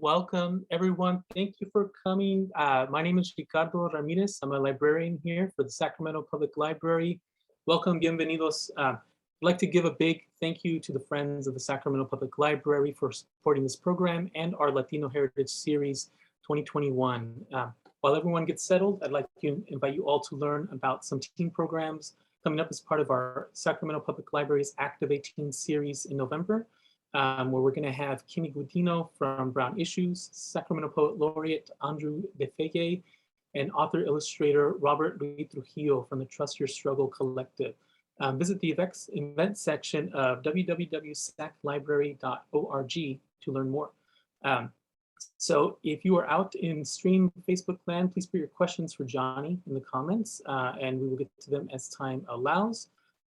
Welcome, everyone. Thank you for coming. My name is Ricardo Ramirez. I'm a librarian here for the Sacramento Public Library. Welcome, bienvenidos. I'd like to give a big thank you to the Friends of the Sacramento Public Library for supporting this program and our Latino Heritage Series 2021. While everyone gets settled, I'd like to invite you all to learn about some teen programs coming up as part of our Sacramento Public Library's Active 18 series in November. Where we're going to have Kimmy Gudino from Brown Issues, Sacramento Poet Laureate Andrew DeFege, and author-illustrator Robert Luis Trujillo from the Trust Your Struggle Collective. Visit the event section of www.saclibrary.org to learn more. So if you are out in stream Facebook land, please put your questions for Johnny in the comments, and we will get to them as time allows.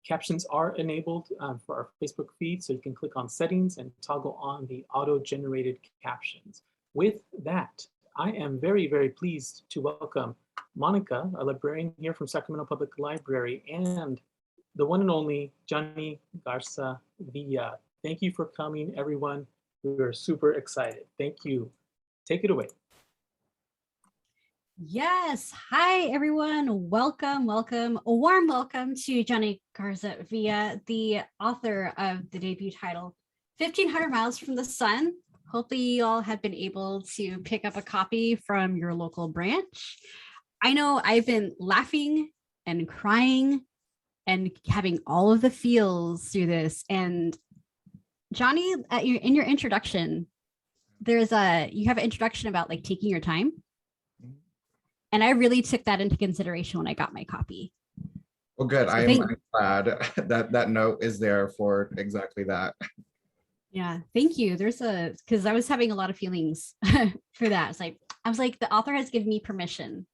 Captions are enabled for our Facebook feed, so you can click on settings and toggle on the auto-generated captions. With that, I am very, very pleased to welcome Monica, a librarian here from Sacramento Public Library, and the one and only Jonny Garza Villa. Thank you for coming, everyone. We are super excited. Thank you. Take it away. Yes. Hi, everyone. Welcome, welcome. A warm welcome to Jonny Garza Villa, the author of the debut title, 1,500 Miles from the Sun. Hopefully you all have been able to pick up a copy from your local branch. I know I've been laughing and crying and having all of the feels through this. And Johnny, in your introduction, you have an introduction about like taking your time. And I really took that into consideration when I got my copy. Well, good. So I'm glad that that note is there for exactly that. Yeah, thank you. Because I was having a lot of feelings for that. I was like, the author has given me permission.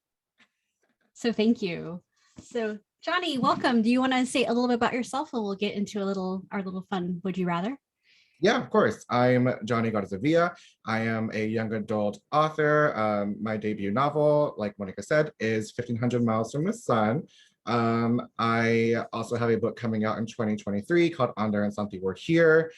So thank you. So Johnny, welcome. Do you want to say a little bit about yourself, and we'll get into our little fun Would You Rather? Yeah, of course. I'm Jonny Garza Villa. I am a young adult author. My debut novel, like Monica said, is 1,500 Miles from the Sun. I also have a book coming out in 2023 called Under and Santi Were Here,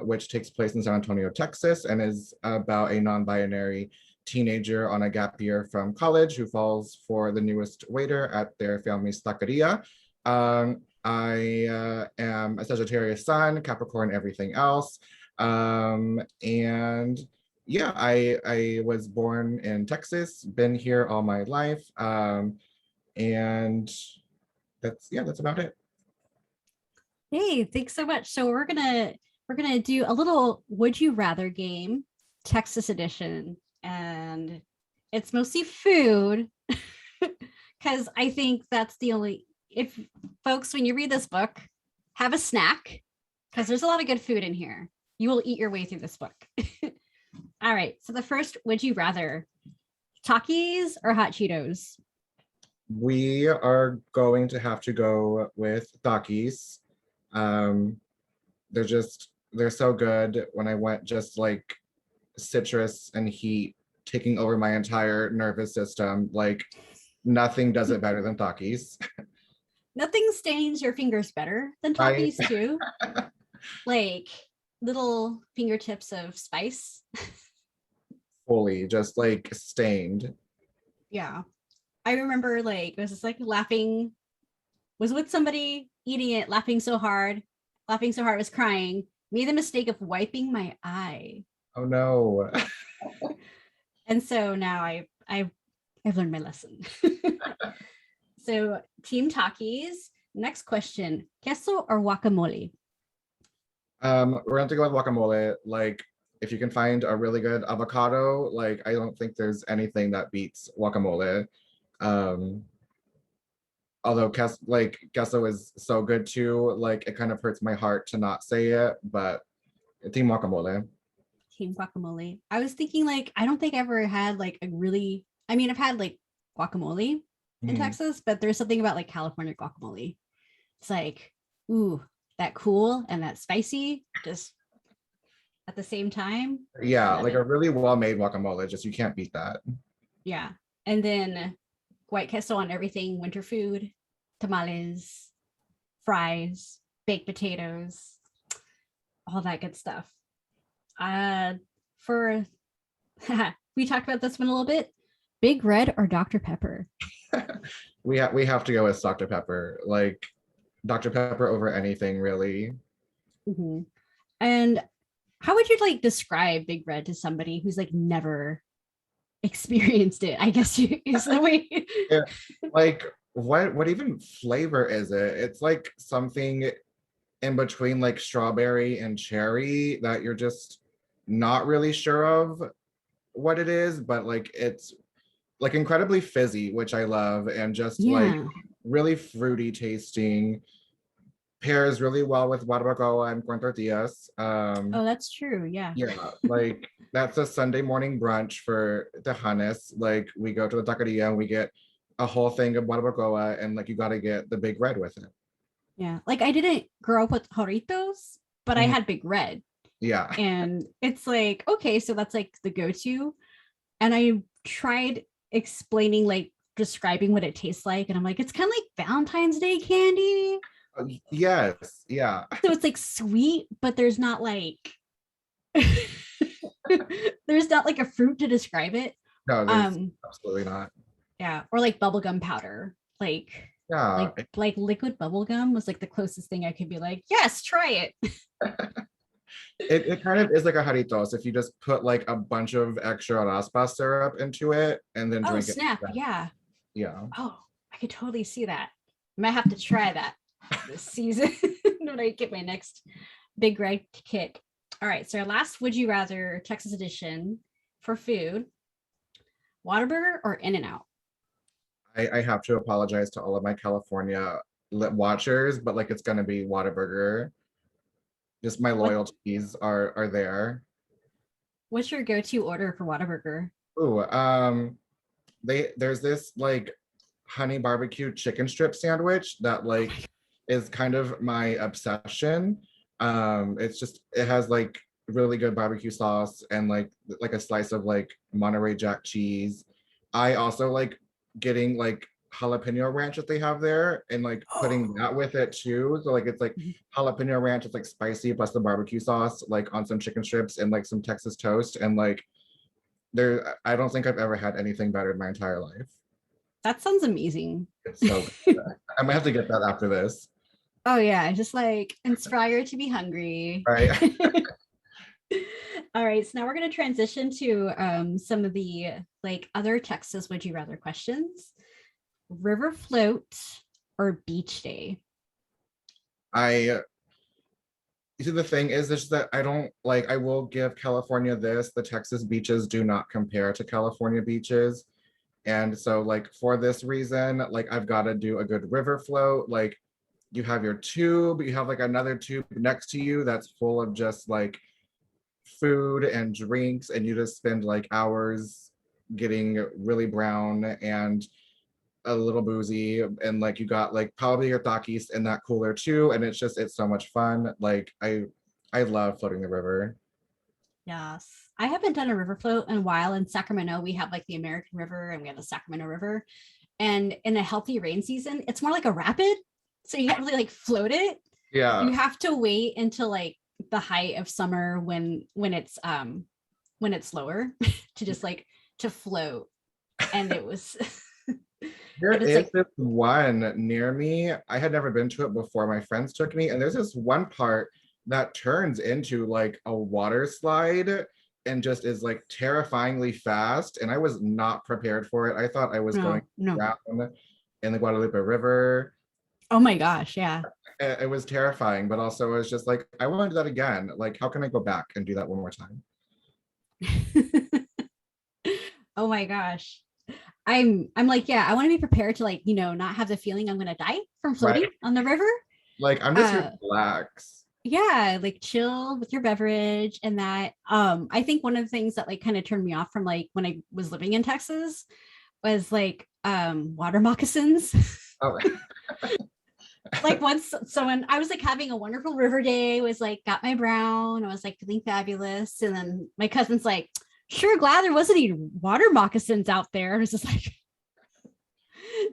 which takes place in San Antonio, Texas, and is about a non-binary teenager on a gap year from college who falls for the newest waiter at their family's taqueria. I am a Sagittarius sun, Capricorn, everything else. And yeah, I was born in Texas, been here all my life. And that's about it. Hey, thanks so much. So we're gonna do a little Would You Rather game, Texas edition, and it's mostly food because I think that's the only. If folks, when you read this book, have a snack because there's a lot of good food in here. You will eat your way through this book. All right. So the first, Would you rather Takis or hot Cheetos? We are going to have to go with Takis. They're so good. When I went, just like citrus and heat taking over my entire nervous system, like nothing does it better than Takis. Nothing stains your fingers better than Takis too. Like little fingertips of spice. Fully just like stained. Yeah. I remember like I was just like laughing, was with somebody eating it, laughing so hard I was crying, made the mistake of wiping my eye. Oh no. And so now I've learned my lesson. So Team Takis, next question, queso or guacamole? We're going to go with guacamole. Like if you can find a really good avocado, like I don't think there's anything that beats guacamole. Although queso is so good too, like it kind of hurts my heart to not say it, but team guacamole. Team guacamole. I was thinking like, I don't think I ever had like I've had like guacamole in Texas, but there's something about like California guacamole. It's like, ooh, that cool and that spicy, just at the same time. Yeah, like a really well-made guacamole, just you can't beat that. Yeah. And then white queso on everything, winter food, tamales, fries, baked potatoes, all that good stuff. For We talked about this one a little bit. Big Red or Dr. Pepper? We have to go with Dr. Pepper. Like Dr. Pepper over anything, really. Mhm. And how would you like describe Big Red to somebody who's like never experienced it? I guess is the way. Yeah, like what even flavor is it? It's like something in between like strawberry and cherry that you're just not really sure of what it is, but like it's like incredibly fizzy, which I love, and just like Yeah. really fruity tasting. Pairs really well with Whataburger and corn tortillas. Oh, that's true. Yeah. Yeah, like that's a Sunday morning brunch for Tejanes. Like we go to the taqueria and we get a whole thing of Whataburger, and like you got to get the Big Red with it. Yeah. Like I didn't grow up with Doritos, but I Mhm. had Big Red. Yeah. And it's like, okay, so that's like the go-to. And I tried explaining, like describing what it tastes like. And I'm like, it's kind of like Valentine's Day candy. Yes. Yeah. So it's like sweet, but there's not like there's not like a fruit to describe it. No, there's absolutely not. Yeah, or like bubblegum powder. Yeah. Like liquid bubblegum was like the closest thing I could be like, yes, try it. It kind of is like a Jarritos if you just put like a bunch of extra raspa syrup into it and then Oh, drink snap. it. Yeah. Yeah. Oh, I could totally see that. I might have to try that this season when I get my next Big Red kick. All right. So our last Would You Rather Texas edition for food, Whataburger or In-N-Out? I have to apologize to all of my California watchers, but like it's gonna be Whataburger. Just my loyalties are there. What's your go-to order for Whataburger? Ooh, there's this like honey barbecue chicken strip sandwich that like is kind of my obsession. It's just it has like really good barbecue sauce and like a slice of like Monterey Jack cheese. I also like getting like jalapeno ranch that they have there and like putting that with it too. So like it's like jalapeno ranch, it's like spicy plus the barbecue sauce, like on some chicken strips and like some Texas toast. And like I don't think I've ever had anything better in my entire life. That sounds amazing. It's so good. I might have to get that after this. Oh yeah, just like inspired to be hungry. Right. All right, so now we're going to transition to some of the like other Texas Would You Rather questions. River float or beach day? You see, the thing is just that I don't like, I will give California this, the Texas beaches do not compare to California beaches. And so like for this reason, like I've got to do a good river float. Like you have your tube, you have like another tube next to you that's full of just like food and drinks, and you just spend like hours getting really brown and a little boozy, and like you got like probably your takis in that cooler too, and it's so much fun. Like I love floating the river. Yes. I haven't done a river float in a while. In Sacramento, we have like the American River and we have the Sacramento River. And in a healthy rain season, it's more like a rapid. So you can't really like float it. Yeah. You have to wait until like the height of summer when it's lower to just like to float. And it was There it's is like, this one near me. I had never been to it before. My friends took me, and there's this one part that turns into like a water slide and just is like terrifyingly fast. And I was not prepared for it. I thought I was going down in the Guadalupe River. Oh my gosh, yeah. It was terrifying, but also it was just like, I want to do that again. Like, how can I go back and do that one more time? Oh my gosh. I'm like, yeah, I want to be prepared to like, not have the feeling I'm gonna die from floating on the river. Like I'm just here to relax. Yeah, like chill with your beverage and that. I think one of the things that like kind of turned me off from like when I was living in Texas was like water moccasins. Oh. Like once someone, I was like having a wonderful river day, was like got my brown, I was like feeling fabulous, and then my cousin's like, sure glad there wasn't any water moccasins out there. I was just like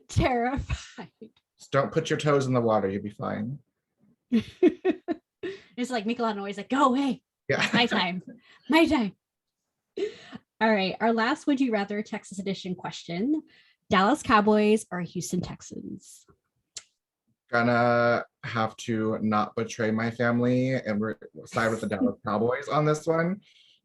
terrified. Just don't put your toes in the water, you'll be fine. It's like make a lot of noise, like go away. Yeah. It's my time. My time. All right, our last Would You Rather Texas edition question. Dallas Cowboys or Houston Texans? Gonna have to not betray my family and side with the Dallas Cowboys on this one.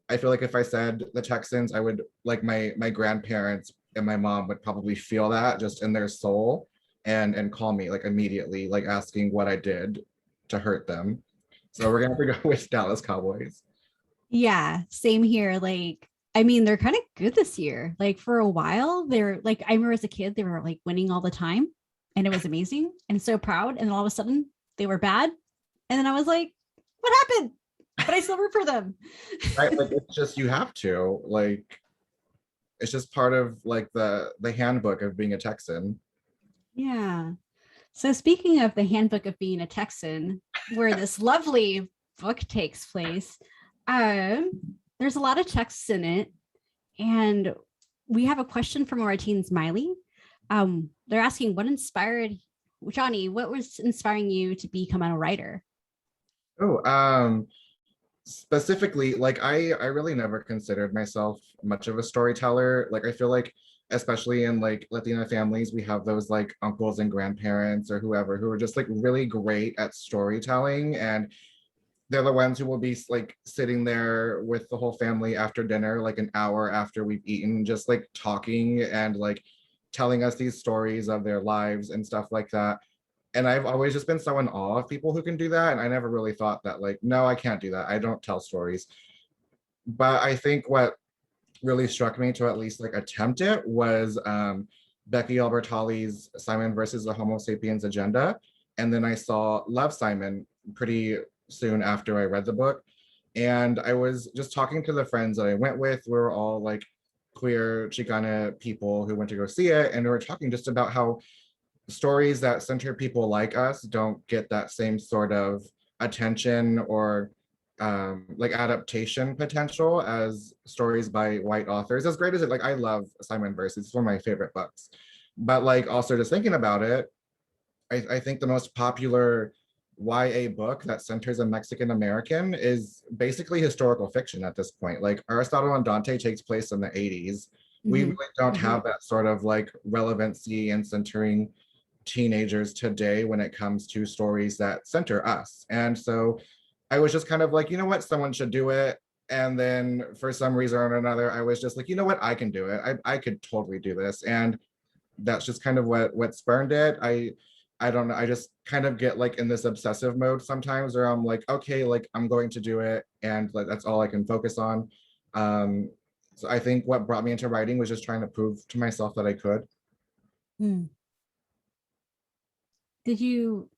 I feel like if I said the Texans, I would like my grandparents and my mom would probably feel that just in their soul and call me like immediately, like asking what I did to hurt them. So we're gonna have to go with Dallas Cowboys. Yeah, same here. Like, I mean, they're kind of good this year. Like for a while, they're like, I remember as a kid, they were like winning all the time and it was amazing and so proud. And then all of a sudden they were bad. And then I was like, what happened? But I still root for them. Right? Like it's just you have to like it's just part of like the handbook of being a Texan. Yeah. So speaking of the handbook of being a Texan, where this lovely book takes place, there's a lot of texts in it. And we have a question from our teen Smiley. They're asking Jonny, what was inspiring you to become a writer? Oh, specifically, like I really never considered myself much of a storyteller. Like I feel like especially in like Latina families, we have those like uncles and grandparents or whoever who are just like really great at storytelling, and they're the ones who will be like sitting there with the whole family after dinner, like an hour after we've eaten, just like talking and like telling us these stories of their lives and stuff like that. And I've always just been so in awe of people who can do that. And I never really thought that like, no, I can't do that. I don't tell stories. But I think what really struck me to at least like attempt it was Becky Albertalli's Simon versus the Homo Sapiens Agenda. And then I saw Love, Simon pretty soon after I read the book. And I was just talking to the friends that I went with. We were all like queer Chicane people who went to go see it. And we were talking just about how stories that center people like us don't get that same sort of attention or like adaptation potential as stories by white authors. As great as it, like I love Simon Versus, it's one of my favorite books. But like also just thinking about it, I think the most popular YA book that centers a Mexican American is basically historical fiction at this point. Like Aristotle and Dante takes place in the 80s. We really don't have that sort of like relevancy and centering teenagers today when it comes to stories that center us. And so I was just kind of like, you know what, someone should do it. And then for some reason or another, I was just like, you know what, I can do it. I could totally do this. And that's just kind of what spurned it. I don't know. I just kind of get like in this obsessive mode sometimes where I'm like, okay, like I'm going to do it. And like, that's all I can focus on. So I think what brought me into writing was just trying to prove to myself that I could. Did you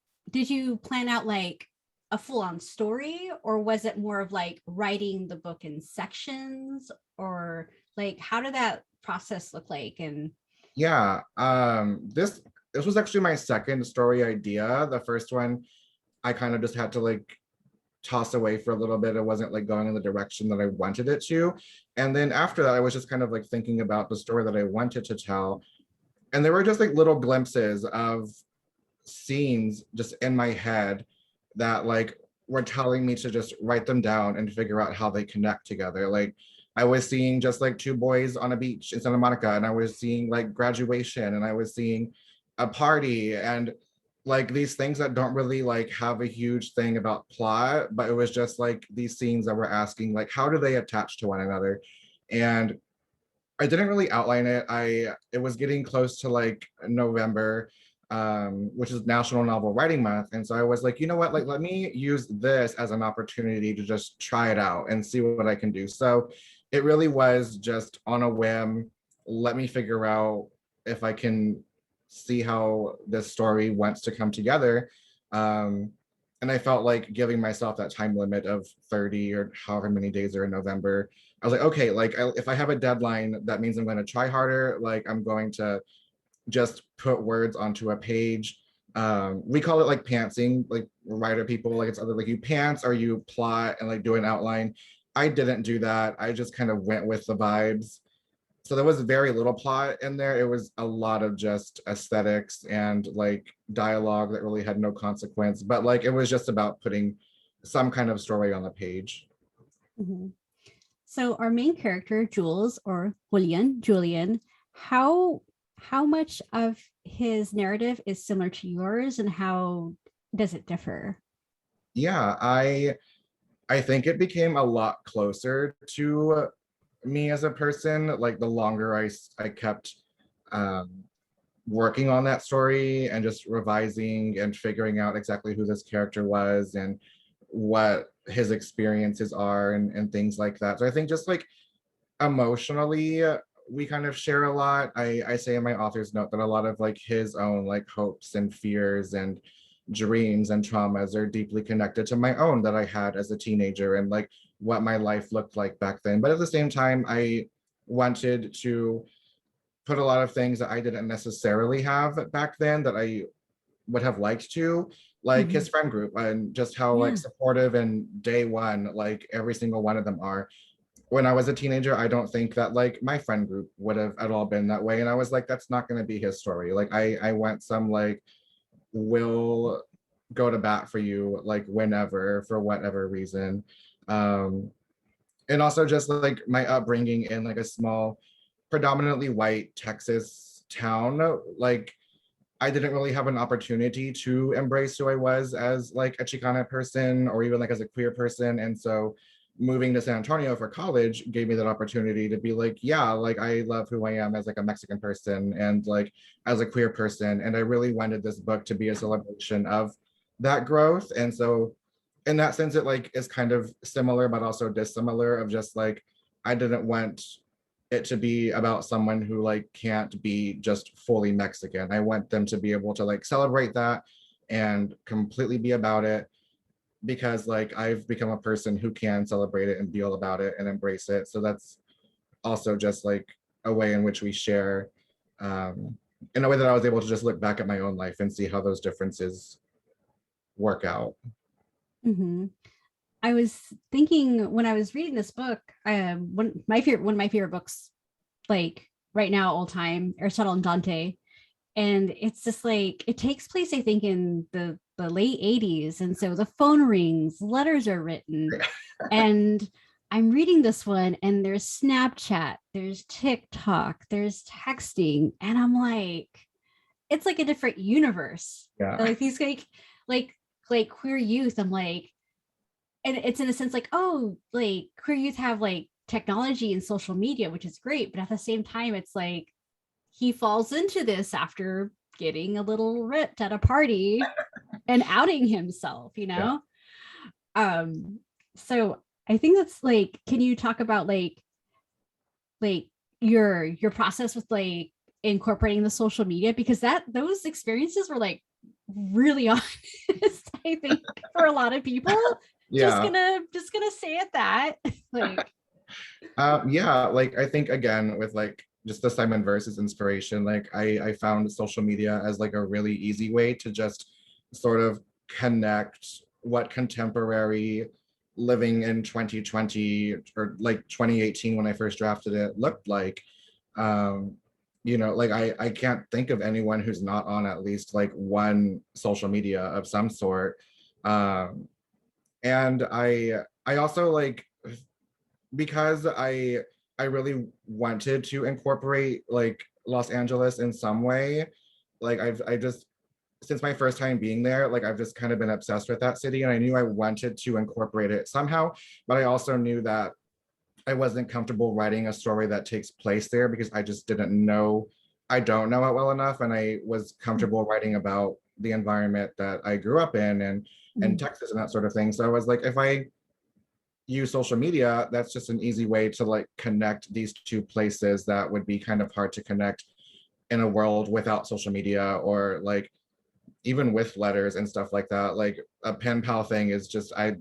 plan out like a full-on story, or was it more of like writing the book in sections, or like how did that process look like? And yeah, this was actually my second story idea. The first one I kind of just had to like toss away for a little bit. It wasn't like going in the direction that I wanted it to. And then after that, I was just kind of like thinking about the story that I wanted to tell. And there were just like little glimpses of scenes just in my head that like were telling me to just write them down and figure out how they connect together. Like I was seeing just like two boys on a beach in Santa Monica, and I was seeing like graduation, and I was seeing a party, and like these things that don't really like have a huge thing about plot, but it was just like these scenes that were asking like, how do they attach to one another? And I didn't really outline it. It was getting close to like November, which is National Novel Writing Month. And so I was like, you know what, like, let me use this as an opportunity to just try it out and see what I can do. So it really was just on a whim, let me figure out if I can see how this story wants to come together. And I felt like giving myself that time limit of 30 or however many days are in November. I was like, okay, like if I have a deadline, that means I'm going to try harder. Like I'm going to just put words onto a page. We call it like pantsing, like writer people, like it's either like you pants or you plot and like do an outline. I didn't do that. I just kind of went with the vibes. So there was very little plot in there. It was a lot of just aesthetics and like dialogue that really had no consequence, but like it was just about putting some kind of story on the page. So our main character, Jules, or Julian, how much of his narrative is similar to yours, and how does it differ? Yeah, I think it became a lot closer to me as a person, like the longer I kept um, working on that story and just revising and figuring out exactly who this character was and what his experiences are and things like that. So I think just like emotionally, we kind of share a lot. I say in my author's note that a lot of like his own like hopes and fears and dreams and traumas are deeply connected to my own that I had as a teenager and like what my life looked like back then. But at the same time, I wanted to put a lot of things that I didn't necessarily have back then that I would have liked to, like his friend group and just how like Yeah. supportive and day one, like every single one of them are. When I was a teenager, I don't think that like my friend group would have at all been that way. And I was like, that's not going to be his story. Like I went some like, will go to bat for you like whenever for whatever reason. And also just like my upbringing in like a small predominantly white Texas town, like I didn't really have an opportunity to embrace who I was as like a Chicana person or even like as a queer person. And so moving to San Antonio for college gave me that opportunity to be like, yeah, like I love who I am as like a Mexican person and like as a queer person. And I really wanted this book to be a celebration of that growth. And so in that sense, it like is kind of similar, but also dissimilar of just like, I didn't want it to be about someone who like can't be just fully Mexican. I want them to be able to like celebrate that and completely be about it because like I've become a person who can celebrate it and be all about it and embrace it. So that's also just like a way in which we share in a way that I was able to just look back at my own life and see how those differences work out. Mhm. I was thinking when I was reading this book, one of my favorite books, like right now, all time, Aristotle and Dante, and it's just like it takes place, I think, in the late 80s, and so the phone rings, letters are written, and I'm reading this one, and there's Snapchat, there's TikTok, there's texting, and I'm like, it's like a different universe. Yeah. Like these like like queer youth, I'm like, and it's in a sense like, oh, like queer youth have like technology and social media, which is great, but at the same time it's like he falls into this after getting a little ripped at a party and outing himself, you know. um so I think that's like, can you talk about like your process with like incorporating the social media, because that those experiences were like really honest, I think, for a lot of people. Yeah. Just gonna say it that like Yeah, like I think again with like just the Simon versus inspiration, like I found social media as like a really easy way to just sort of connect what contemporary living in 2020 or like 2018 when I first drafted it looked like. Um, you know, like I can't think of anyone who's not on at least like one social media of some sort. Um, and I also like because I really wanted to incorporate like Los Angeles in some way. Like I just since my first time being there, like I've just kind of been obsessed with that city and I knew I wanted to incorporate it somehow, but I also knew that I wasn't comfortable writing a story that takes place there because I just didn't know, I don't know it well enough. And I was comfortable writing about the environment that I grew up in and Texas and that sort of thing. So I was like, if I use social media, that's just an easy way to like connect these two places that would be kind of hard to connect in a world without social media or like even with letters and stuff like that. Like a pen pal thing is just I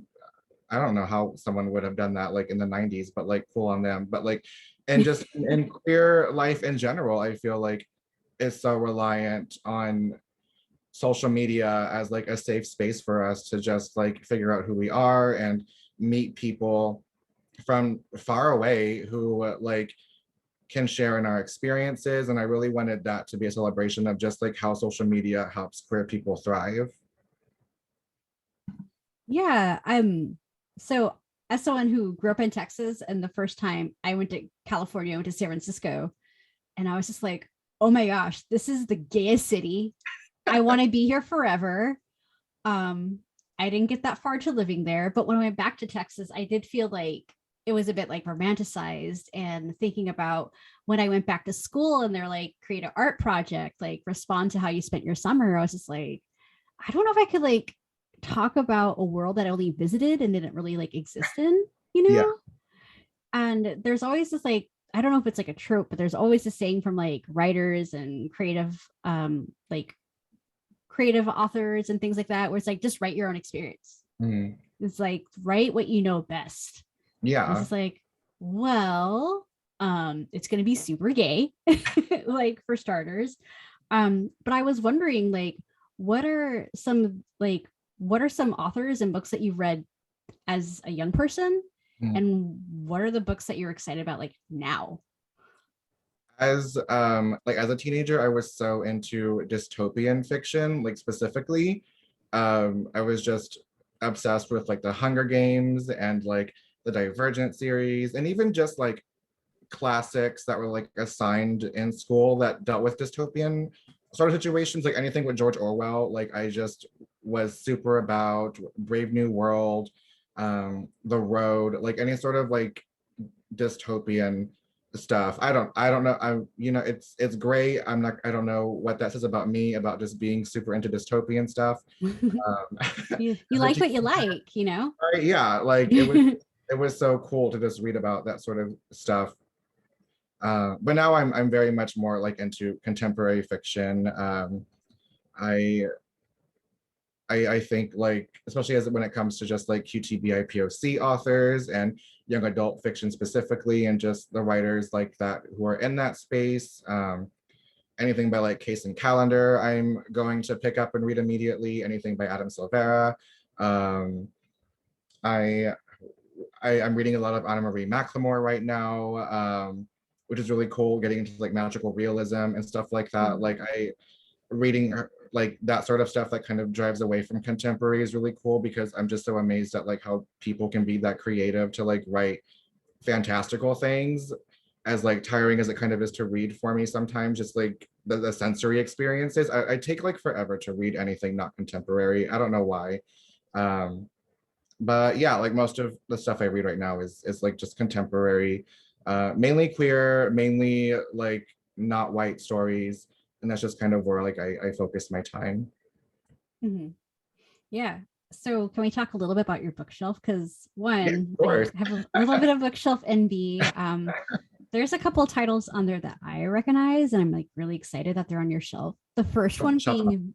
don't know how someone would have done that like in the 90s, but like cool on them. But like and just in queer life in general, I feel like is so reliant on social media as like a safe space for us to just like figure out who we are and meet people from far away who like can share in our experiences. And I really wanted that to be a celebration of just like how social media helps queer people thrive. yeah. So as someone who grew up in Texas, and the first time I went to California, I went to San Francisco, and I was just like, oh my gosh, this is the gayest city. I want to be here forever. I didn't get that far to living there, but when I went back to Texas, I did feel like it was a bit like romanticized, and thinking about when I went back to school and they're like, create an art project, like respond to how you spent your summer. I was just like, I don't know if I could like talk about a world that I only visited and didn't really like exist in, you know? Yeah. And there's always this like, I don't know if it's like a trope, but there's always this saying from like writers and creative authors and things like that, where it's like, just write your own experience. Mhm. It's like, write what you know best. Yeah. It's like, well, it's going to be super gay, like for starters. But I was wondering, like, what are some authors and books that you've read as a young person? Mhm. And what are the books that you're excited about like now? As as a teenager, I was so into dystopian fiction, like specifically. I was just obsessed with like the Hunger Games and like the Divergent series, and even just like classics that were like assigned in school that dealt with dystopian sort of situations, like anything with George Orwell. Like I just was super about Brave New World, The Road, like any sort of like dystopian stuff. I don't know. It's great. I don't know what that says about me, about just being super into dystopian stuff. You as a like what you teenager, like, you know? right? Yeah, like it was so cool to just read about that sort of stuff. But now I'm very much more like into contemporary fiction. I think like, especially as when it comes to just like QTBI POC authors and young adult fiction specifically, and just the writers like that who are in that space. Anything by like Case and Calendar, I'm going to pick up and read immediately. Anything by Adam Silvera. I'm reading a lot of Anna Marie McLemore right now, which is really cool, getting into like magical realism and stuff like that. Like reading like that sort of stuff that kind of drives away from contemporary is really cool, because I'm just so amazed at like how people can be that creative to like write fantastical things, as like tiring as it kind of is to read for me sometimes. Just like the sensory experiences, I take like forever to read anything not contemporary. I don't know why. But yeah, like most of the stuff I read right now is like just contemporary, mainly queer, mainly like not white stories, and that's just kind of where like I focus my time. Mhm. Yeah. So can we talk a little bit about your bookshelf? Because Yeah, one, of course. I have a little bit of bookshelf envy. There's a couple of titles on there that I recognize, and I'm like really excited that they're on your shelf. The first one Shut up. being,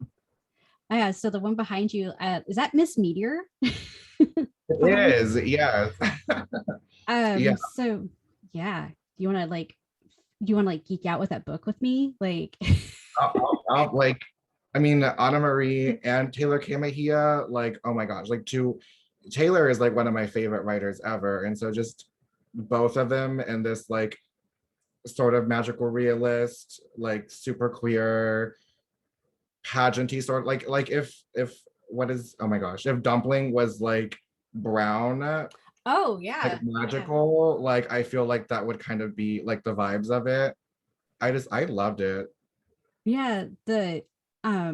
so the one behind you, is that Miss Meteor? It is, yes. Yeah. So yeah, do you want to like geek out with that book with me? Like, Like, I mean, Anna Marie and Taylor K. Mejia, like, oh my gosh, like Taylor is like one of my favorite writers ever. And so just both of them and this like sort of magical realist, like super queer, pageanty sort of like if what is, oh my gosh, if Dumpling was like brown, oh yeah, like magical, like I feel like that would kind of be like the vibes of it. I loved it. yeah. I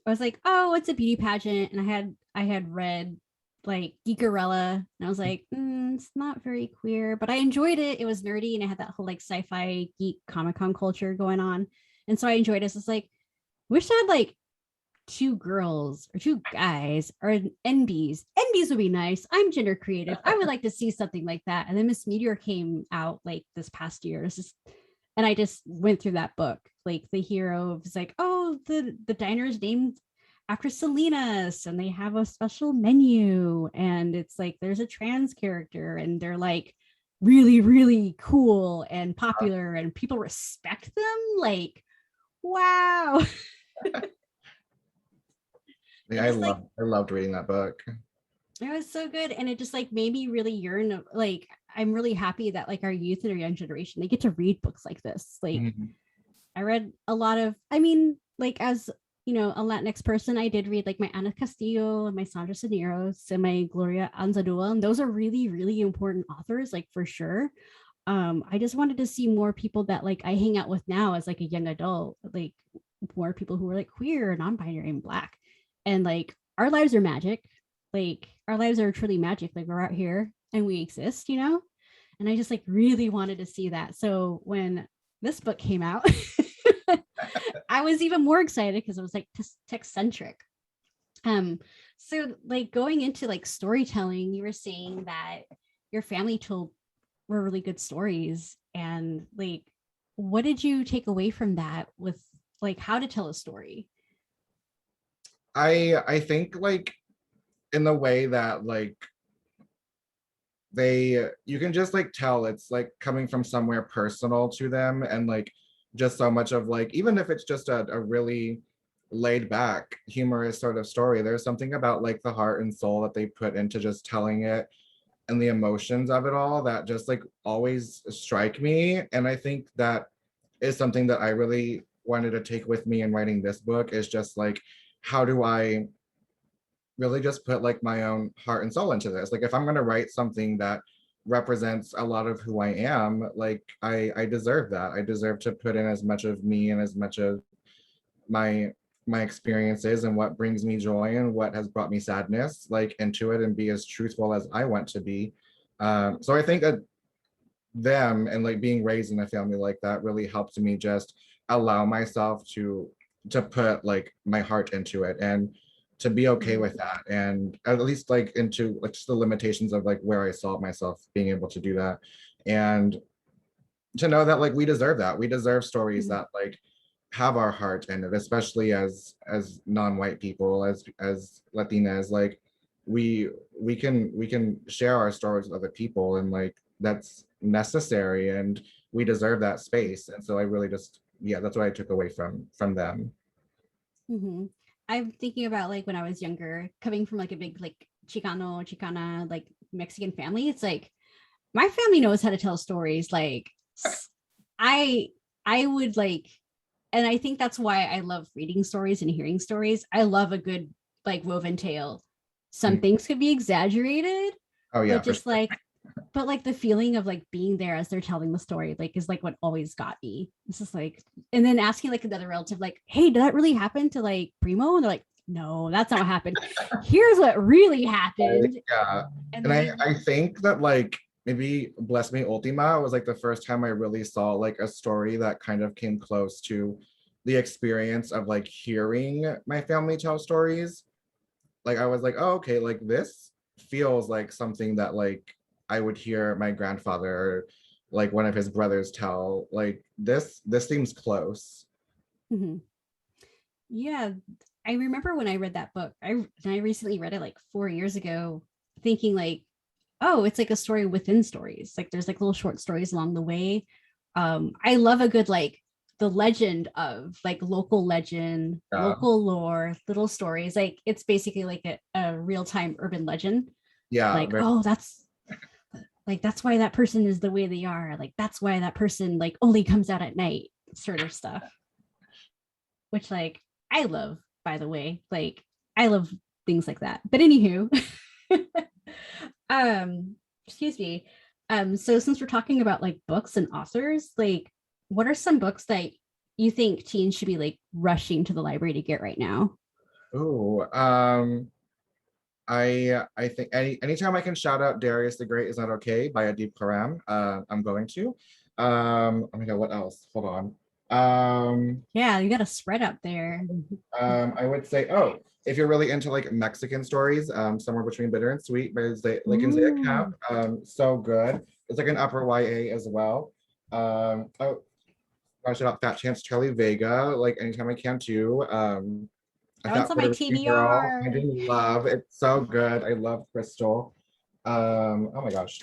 was like, oh, it's a beauty pageant, and I had read like Geekerella, and I was like, it's not very queer, but I enjoyed it. It was nerdy, and it had that whole like sci-fi geek Comic-Con culture going on, and so I enjoyed it. So it's like, wish I had like two girls or two guys or NBs. NBs would be nice. I'm gender creative. I would like to see something like that. And then Miss Meteor came out like this past year. And I just went through that book. Like the hero was like, oh, the diner is named after Salinas, and they have a special menu. And it's like there's a trans character, and they're like really, really cool and popular, and people respect them. Like, wow. Yeah, I loved reading that book. It was so good, and it just like made me really yearn. Like, I'm really happy that like our youth and our young generation, they get to read books like this. Like, Mhm. I read a lot of, I mean, like as you know, a Latinx person, I did read like my Ana Castillo and my Sandra Cisneros and my Gloria Anzaldúa, and those are really, really important authors, like for sure. I just wanted to see more people that like I hang out with now as like a young adult, like more people who are like queer, non-binary, and Black, and like our lives are magic. Like our lives are truly magic. Like we're out here and we exist, you know. And I just like really wanted to see that. So when this book came out, I was even more excited because it was like tech centric. So like going into like storytelling, you were saying that your family told were really good stories, and like what did you take away from that with like how to tell a story? I think like in the way that like you can just like tell it's like coming from somewhere personal to them, and like just so much of like, even if it's just a really laid back humorous sort of story, there's something about like the heart and soul that they put into just telling it, and the emotions of it all that just like always strike me. And I think that is something that I really wanted to take with me in writing this book, is just like, how do I really just put like my own heart and soul into this? Like if I'm going to write something that represents a lot of who I am, like I deserve that. I deserve to put in as much of me and as much of my experiences and what brings me joy and what has brought me sadness like into it, and be as truthful as I want to be. So I think that them and like being raised in a family like that really helped me just allow myself to put like my heart into it, and to be okay with that, and at least like into like just the limitations of like where I saw myself being able to do that, and to know that like we deserve that. We deserve stories Mhm. that like have our heart in it, especially as non-white people, as Latinas. Like we can share our stories with other people, and like that's necessary, and we deserve that space. And so I really just, yeah, that's what I took away from them. Mhm. I'm thinking about like when I was younger, coming from like a big like Chicano, Chicana, like Mexican family. It's like my family knows how to tell stories. Like I I would like, and I think that's why I love reading stories and hearing stories. I love a good like woven tale. Some Mm. things could be exaggerated, Oh yeah, but for just sure. like but like the feeling of like being there as they're telling the story like is like what always got me. It's just like, and then asking like another relative like, hey, did that really happen to like Primo? And they're like, no, that's not what happened. Here's what really happened. Yeah, And and then I think that like maybe Bless Me Ultima was like the first time I really saw like a story that kind of came close to the experience of like hearing my family tell stories. Like I was like, oh, okay, like this feels like something that like I would hear my grandfather or like one of his brothers tell. Like this seems close. mhm. Yeah, I remember when I read that book. I recently read it like 4 years ago, thinking like, oh, it's like a story within stories. Like there's like little short stories along the way. I love a good like the legend of like local legend, Yeah, local lore, little stories. Like it's basically like a real-time urban legend. yeah, Like, oh, that's why that person is the way they are. Like that's why that person like only comes out at night, sort of stuff. Which like I love, by the way. Like I love things like that. But anywho, excuse me. So since we're talking about like books and authors, like what are some books that you think teens should be like rushing to the library to get right now? ooh, I think anytime I can shout out Darius the Great Is Not Okay by Adib Karam, I'm going to. Oh my God, what else? Hold on. Um, Yeah, you got a spread up there. I would say, oh, if you're really into like Mexican stories, Somewhere Between Bitter and Sweet by Zaya Cap, Ooh. so good. It's like an upper YA as well. Oh, I shout out Fat Chance Charlie Vega, like anytime I can too. A That one's Fat on my Puerto Rican Girl, I TBR. do love. It's so good. I love Crystal. Oh my gosh.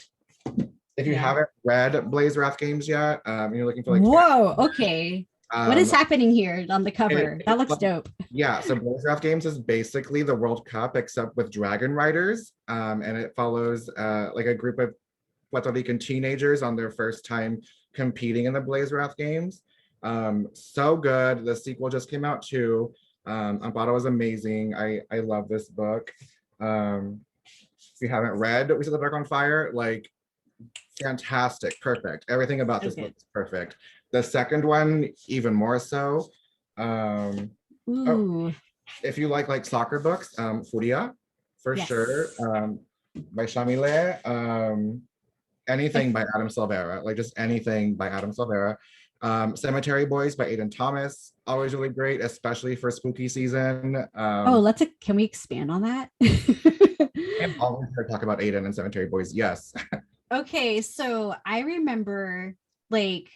If you Yeah. haven't read Blaze Wrath Games yet, you're looking for like Whoa. Okay. What is um, happening here on the cover? That it's looks like, dope. yeah, so Blaze Wrath Games is basically the World Cup except with Dragon Riders, and it follows like a group of Puerto Rican teenagers on their first time competing in the Blaze Wrath Games. So good. The sequel just came out too. Amparo was amazing. I love this book. If you haven't read We Set the Dark on Fire, like fantastic, perfect. Everything about this book is perfect. The second one, even more so. Ooh. If you like soccer books, Furia, for Yes. sure. By Shamile. Anything by Adam Silvera, like just anything by Adam Silvera. Cemetery Boys by Aidan Thomas, always really great, especially for spooky season. Can we expand on that? I'm always here to talk about Aidan and Cemetery Boys, yes. Okay, so I remember like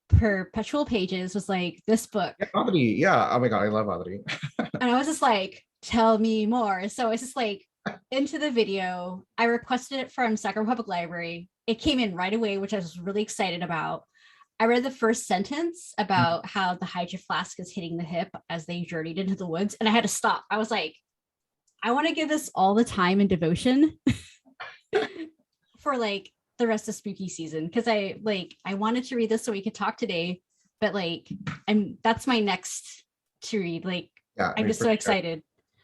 Perpetual Pages was like this book. Yeah, Audrey, yeah, oh my God, I love Audrey. And I was just like, tell me more. So it's just like into the video. I requested it from Sacramento Public Library. It came in right away, which I was really excited about. I read the first sentence about how the Hydro Flask is hitting the hip as they journeyed into the woods, and I had to stop. I was like, I want to give this all the time and devotion for like the rest of spooky season, because I wanted to read this so we could talk today, but like that's my next to read. Like, yeah, I'm just so excited.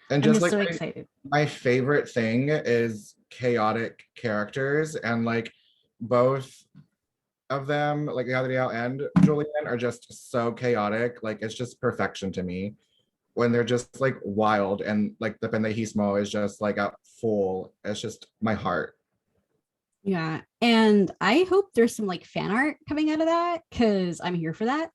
And just like so excited. My favorite thing is chaotic characters, and like both of them, like Gabrielle and Julian, are just so chaotic. Like it's just perfection to me when they're just like wild, and like the Pendejismo is just like at full. It's just my heart. Yeah, and I hope there's some like fan art coming out of that, because I'm here for that.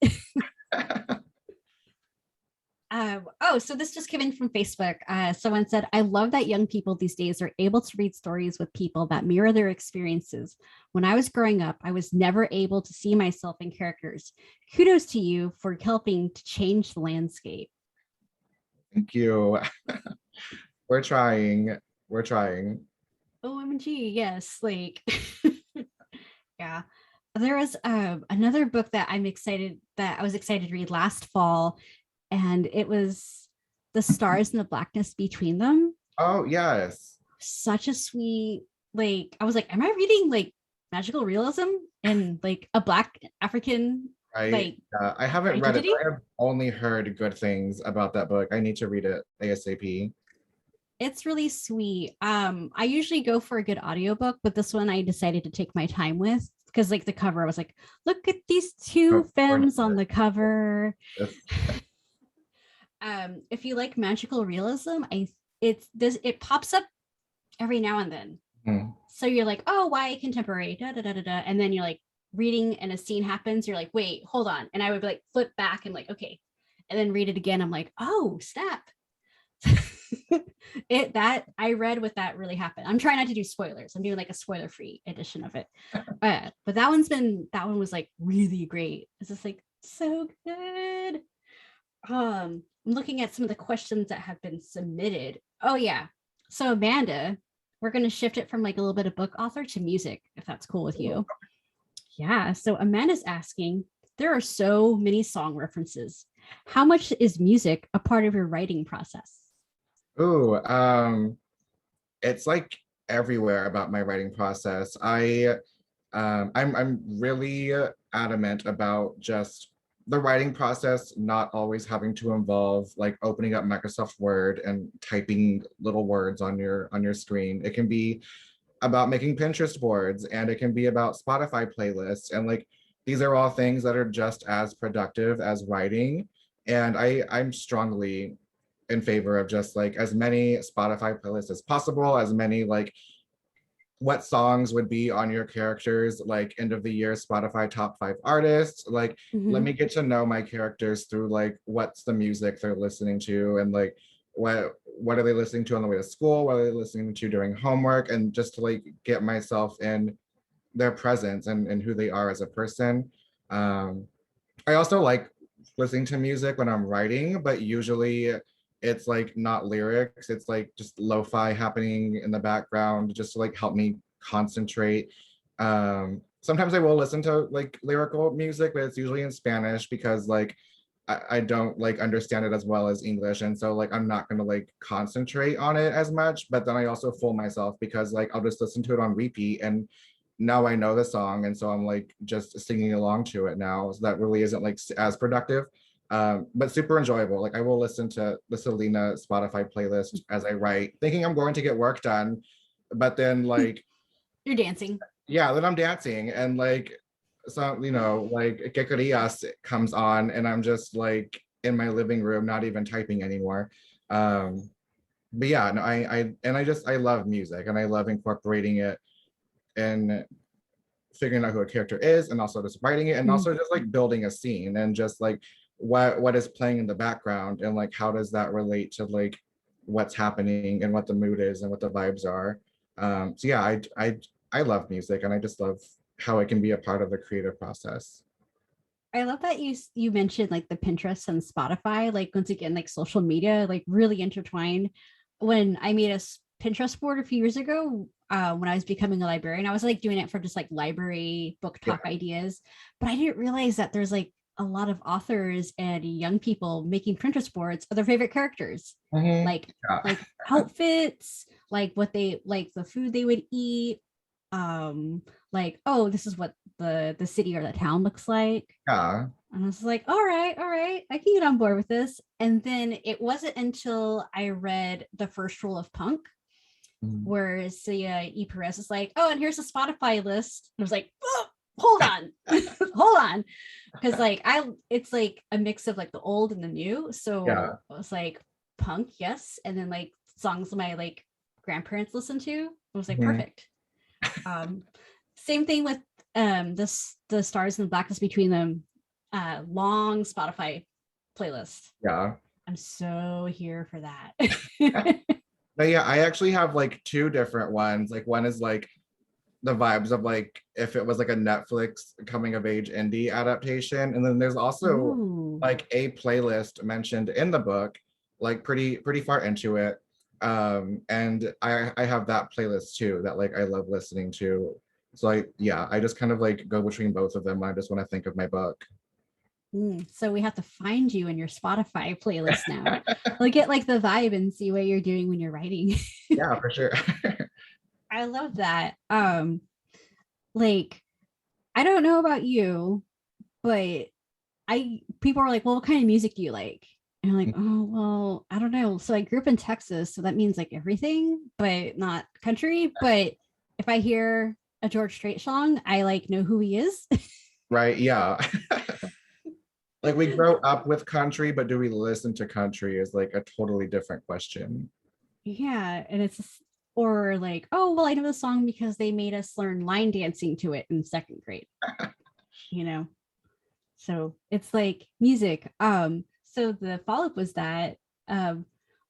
So this just came in from Facebook. Someone said, I love that young people these days are able to read stories with people that mirror their experiences. When I was growing up, I was never able to see myself in characters. Kudos to you for helping to change the landscape. Thank you. We're trying. OMG, yes, like, yeah. There was another book that I was excited to read last fall, and it was The Stars and the Blackness Between Them. Oh, yes. Such a sweet, like, I was like, am I reading like magical realism and like a Black African, right? Like, I haven't read it, but I have only heard good things about that book. I need to read it ASAP. It's really sweet. I usually go for a good audiobook, but this one I decided to take my time with, because like the cover, I was like, look at these two femmes on the cover. Yes. If you like magical realism, it pops up every now and then. So you're like, oh, why contemporary? Da, da, da, da, da. And then you're like reading and a scene happens. You're like, wait, hold on. And I would like flip back and like, okay. And then read it again. I'm like, oh, snap. I read what that really happened. I'm trying not to do spoilers. I'm doing like a spoiler-free edition of it. But that one was like really great. It's just like so good. I'm looking at some of the questions that have been submitted. Oh yeah. So Amanda, we're going to shift it from like a little bit of book author to music, if that's cool with you. Yeah. So Amanda's asking, there are so many song references. How much is music a part of your writing process? Oh, it's like everywhere about my writing process. I'm really adamant about just the writing process not always having to involve like opening up Microsoft Word and typing little words on your screen. It can be about making Pinterest boards, and it can be about Spotify playlists, and like these are all things that are just as productive as writing. And I'm strongly in favor of just like as many Spotify playlists as possible, as many like what songs would be on your characters, like end of the year Spotify top 5 artists. Like, let me get to know my characters through like what's the music they're listening to, and like what are they listening to on the way to school, what are they listening to during homework, and just to like get myself in their presence and who they are as a person. I also like listening to music when I'm writing, but usually it's like not lyrics, it's like just lo-fi happening in the background just to like help me concentrate. Sometimes I will listen to like lyrical music, but it's usually in Spanish because like I don't like understand it as well as English, and so like I'm not gonna like concentrate on it as much. But then I also fool myself because like I'll just listen to it on repeat, and now I know the song, and so I'm like just singing along to it now. So that really isn't like as productive. But super enjoyable. Like I will listen to the Selena Spotify playlist as I write, thinking I'm going to get work done, but then like You're dancing. yeah, then I'm dancing and like some, like Que Querías comes on and I'm just like in my living room, not even typing anymore. But yeah, no, I love music and I love incorporating it and figuring out who a character is and also just writing it and also just like building a scene and just like what is playing in the background and like how does that relate to like what's happening and what the mood is and what the vibes are. So yeah, I love music and I just love how it can be a part of the creative process. I love that you mentioned like the Pinterest and Spotify, like once again, like social media, like really intertwined. When I made a Pinterest board a few years ago, when I was becoming a librarian, I was like doing it for just like library book talk ideas, but I didn't realize that there's like a lot of authors and young people making Pinterest boards of their favorite characters, like outfits, like what they like, the food they would eat, like, oh, this is what the city or the town looks like. And I was like, all right, I can get on board with this. And then it wasn't until I read The First Rule of Punk where Celia E. Perez is like, oh, and here's a Spotify list. And I was like, oh, hold on, hold on. Because like it's like a mix of like the old and the new. So I was like, punk, yes. And then like songs my like grandparents listened to. I was like, perfect. Same thing with the Stars and the Blackness Between Them long Spotify playlist. I'm so here for that. But yeah, I actually have like two different ones. Like one is like the vibes of like if it was like a Netflix coming of age indie adaptation, and then there's also like a playlist mentioned in the book, like pretty far into it. And I have that playlist too that like I love listening to. So I just kind of like go between both of them when I just want to think of my book. So we have to find you in your Spotify playlist now. Look at like the vibe and see what you're doing when you're writing. Yeah, for sure. I love that. Like, I don't know about you, but people are like, well, what kind of music do you like? And I'm like, oh, well, I don't know. So I grew up in Texas, so that means like everything, but not country. But if I hear a George Strait song, I like know who he is. Right, yeah. Like we grow up with country, but do we listen to country is like a totally different question. Yeah, and it's or like, oh, well, I know the song because they made us learn line dancing to it in second grade. So it's like music. So the follow-up was that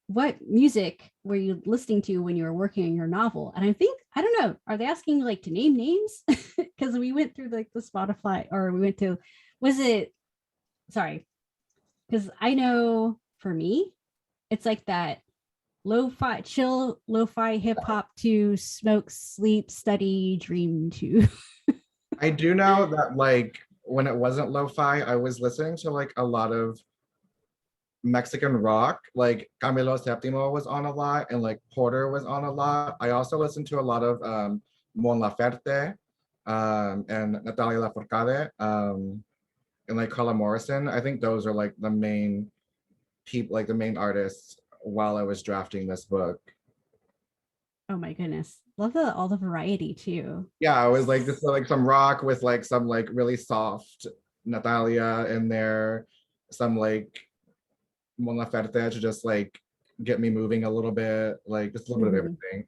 what music were you listening to when you were working on your novel? And I don't know, are they asking like to name names? Because we went through like the Spotify, or we went to, because I know for me, it's like that lo-fi, chill, lo-fi hip hop to smoke, sleep, study, dream to. I do know that like when it wasn't lo-fi, I was listening to like a lot of Mexican rock, like Camilo Septimo was on a lot and like Porter was on a lot. I also listened to a lot of Mon Laferte and Natalia Lafourcade and like Carla Morrison. I think those are like the main people, like the main artists while I was drafting this book. Oh my goodness. Love all the variety too. Yeah, it was like just like some rock with like some like really soft Natalia in there, some like Mon Laferte to just like get me moving a little bit, like just a little bit of everything.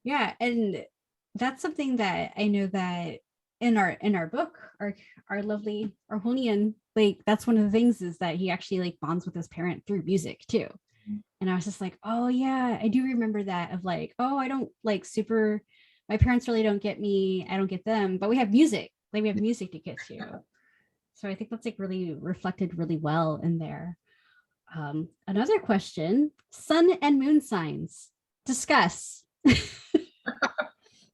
Yeah, and that's something that I know that in our book, our lovely Arhonian, like that's one of the things is that he actually like bonds with his parent through music too. And I was just like, oh yeah, I do remember that of like, oh, I don't like my parents really don't get me, I don't get them, but we have music, like we have music to get to. So I think that's like really reflected really well in there. Another question, sun and moon signs, discuss.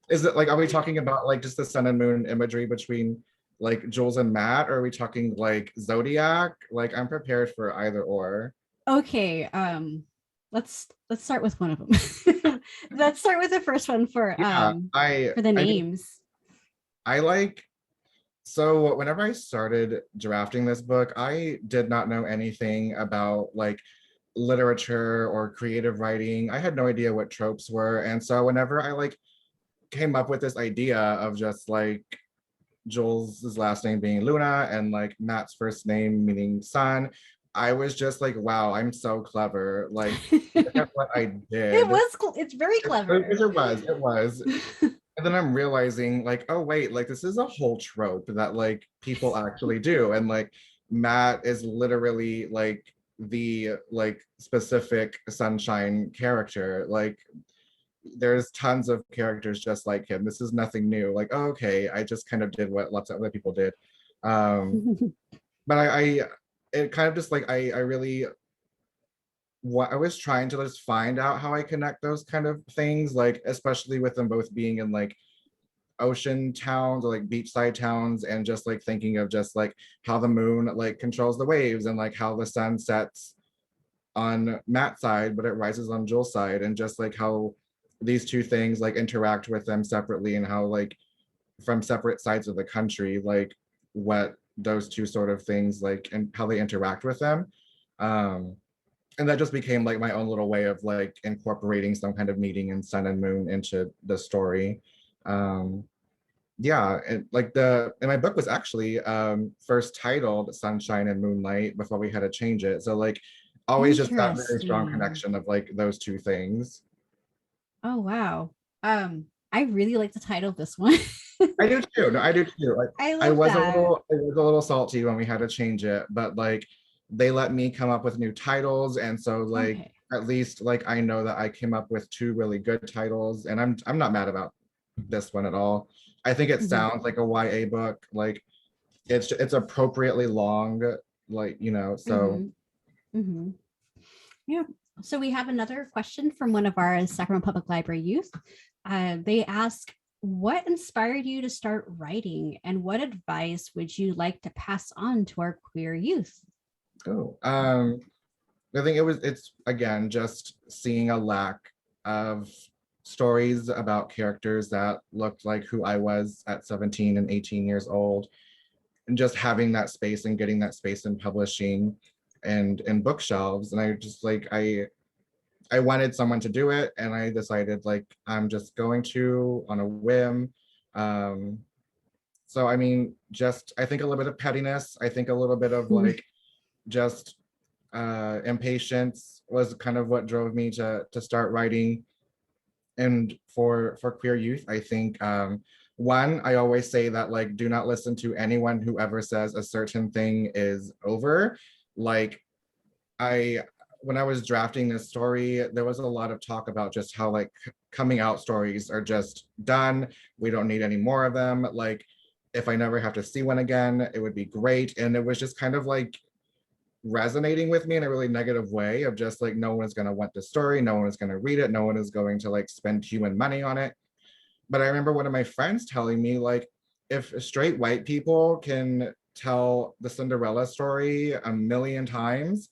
Is it like, are we talking about like just the sun and moon imagery between like Jules and Matt, or are we talking like zodiac? Like I'm prepared for either or. Okay, let's start with one of them. Let's start with the first one for the names. I like So whenever I started drafting this book, I did not know anything about like literature or creative writing. I had no idea what tropes were. And so whenever I like came up with this idea of just like Joel's last name being Luna and like Matt's first name meaning sun, I was just like, wow, I'm so clever. Like, look at what I did. It's very clever. It was. And then I'm realizing like, oh wait, like this is a whole trope that like people actually do. And like Matt is literally like the like specific sunshine character. Like there's tons of characters just like him. This is nothing new. Like, oh, okay, I just kind of did what lots of other people did. But I it kind of just like I really what I was trying to just find out how I connect those kind of things, like especially with them both being in like ocean towns or like beachside towns, and just like thinking of just like how the moon like controls the waves and like how the sun sets on Matt's side, but it rises on Joel's side, and just like how these two things like interact with them separately, and how like from separate sides of the country, like what those two sort of things like and how they interact with them. And that just became like my own little way of like incorporating some kind of meeting in sun and moon into the story. Yeah, and like and my book was actually first titled Sunshine and Moonlight before we had to change it. So like always just that very strong Interesting. connection of like those two things. Oh wow. I really like the title of this one. I do too. No, I do too. Like I I love was that. I was a little salty when we had to change it, but like they let me come up with new titles, and so like Okay. at least like I know that I came up with two really good titles, and I'm not mad about this one at all. I think it Mhm. sounds like a YA book. Like it's appropriately long, like you know. So Mhm. Yeah. So we have another question from one of our Sacramento Public Library youth. They ask, what inspired you to start writing, and what advice would you like to pass on to our queer youth? oh, I think it's again just seeing a lack of stories about characters that looked like who I was at 17 and 18 years old, and just having that space and getting that space in publishing and in bookshelves. And I just like I wanted someone to do it, and I decided like I'm just going to on a whim. Um, so I mean, just I think a little bit of pettiness. I think a little bit of like just impatience was kind of what drove me to start writing. And for queer youth, I think one, I always say that like do not listen to anyone who ever says a certain thing is over. Like I when I was drafting this story, there was a lot of talk about just how like coming out stories are just done. We don't need any more of them. Like if I never have to see one again, it would be great. And it was just kind of like resonating with me in a really negative way of just like no one is going to want the story, no one is going to read it, no one is going to like spend human money on it. But I remember one of my friends telling me like if straight white people can tell the Cinderella story a million times,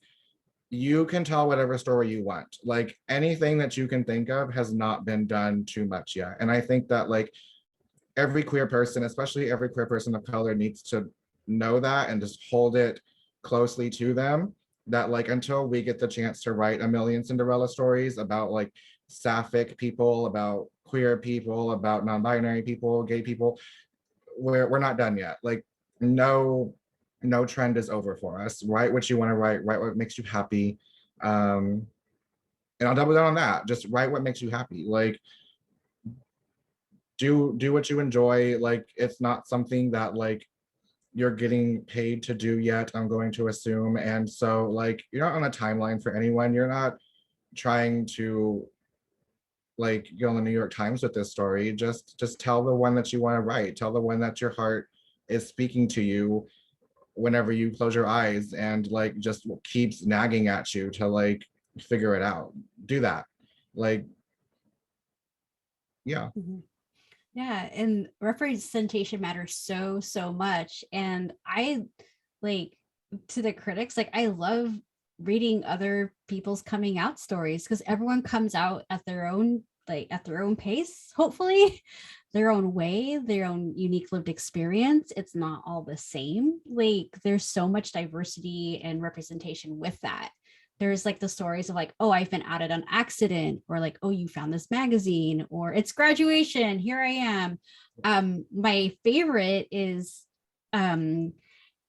you can tell whatever story you want. Like anything that you can think of has not been done too much yet. And I think that like every queer person, especially every queer person of color, needs to know that and just hold it closely to them, that like until we get the chance to write a million Cinderella stories about like sapphic people, about queer people, about non-binary people, gay people, we're not done yet. Like no trend is over for us. Write what you want to write what makes you happy. And I'll double down on that. Just write what makes you happy. Like do what you enjoy. Like it's not something that like you're getting paid to do yet, I'm going to assume. And so like you're not on a timeline for anyone. You're not trying to like go on the New York Times with this story. Just tell the one that you want to write. Tell the one that your heart is speaking to you whenever you close your eyes, and like just keeps nagging at you to like figure it out. Do that. Like yeah. Mhm. Yeah, and representation matters so much. And I like, to the critics, like I love reading other people's coming out stories, because everyone comes out at their own like at their own pace, hopefully, their own way, their own unique lived experience. It's not all the same. Like there's so much diversity and representation with that. There's like the stories of like, oh, I've been outed on accident, or like, oh, you found this magazine, or it's graduation, here I am. My favorite is Gabby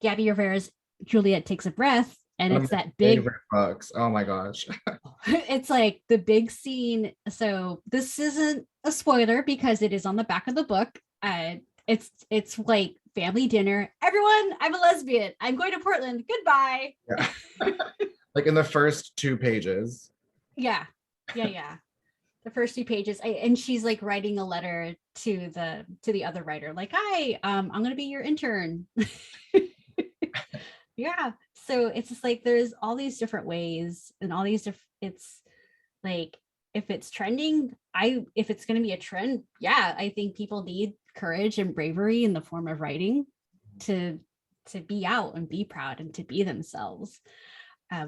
Rivera's Juliet Takes a Breath. And One it's of my that big favorite books. Oh my gosh. it's like the big scene. So this isn't a spoiler because it is on the back of the book. It's like family dinner. Everyone, I'm a lesbian. I'm going to Portland. Goodbye. Yeah. Like in the first 2 pages. Yeah. The first 2 pages. And she's like writing a letter to the other writer, like, hi, I'm gonna be your intern. Yeah. So it's just like there's all these different ways and all these different, it's like if it's trending, if it's going to be a trend, yeah, I think people need courage and bravery in the form of writing to be out and be proud and to be themselves.